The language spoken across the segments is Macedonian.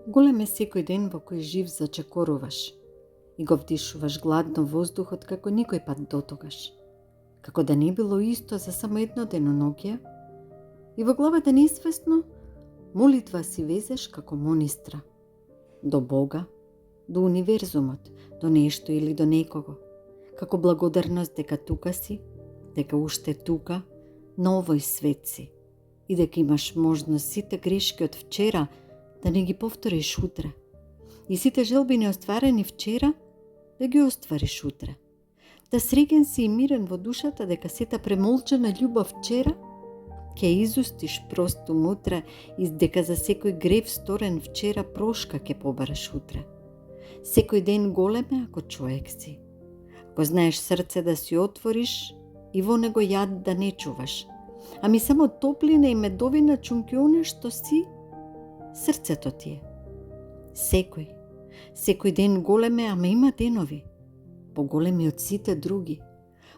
Голем е секој ден во кој жив зачекоруваш и го вдишуваш гладно воздухот како никој пат дотогаш. Како да не било исто за само едно деноногија и во главата несвесно молитва си везеш како монистра. До Бога, до универзумот, до нешто или до некого. Како благодарност дека тука си, дека уште тука, на овој свет си и дека имаш можност сите грешки од вчера да не ги повториш утре. И сите желби неостварени вчера да ги оствариш утре. Да среќен си и мирен во душата дека сета премолчена љубов вчера ќе изустиш простум утре и дека за секој грев сторен вчера прошка ќе побараш утре. Секој ден големе ако човек си. Ако знаеш срце да си отвориш и во него јад да не чуваш, ами само топлина и медовина чунки оне што си, срцето ти е. Секој ден големе, ама има денови, поголеми од сите други,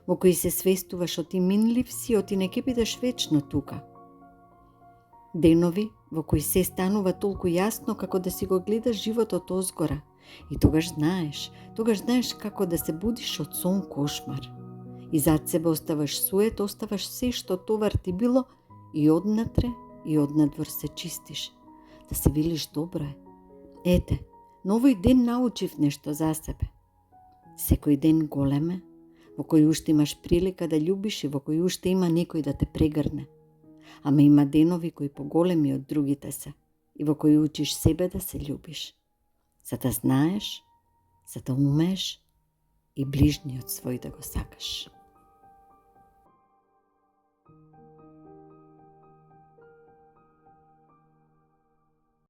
во кои се свестуваш оти минлив си, оти не ќе бидеш вечно тука. Денови во кои се станува толку јасно како да си го гледаш животот озгора и тогаш знаеш како да се будиш од сон кошмар. И зад себе оставаш сует, оставаш се што товар ти било и однатре и однадвор се чистиш. Да се велиш добро е. Ете, на овој ден научив нешто за себе. Секој ден големе, во кој уште имаш прилика да љубиш и во кој уште има некој да те прегрне. Ама има денови кои поголеми од другите се и во кои учиш себе да се љубиш. За да знаеш, за да умееш и ближниот свој да го сакаш.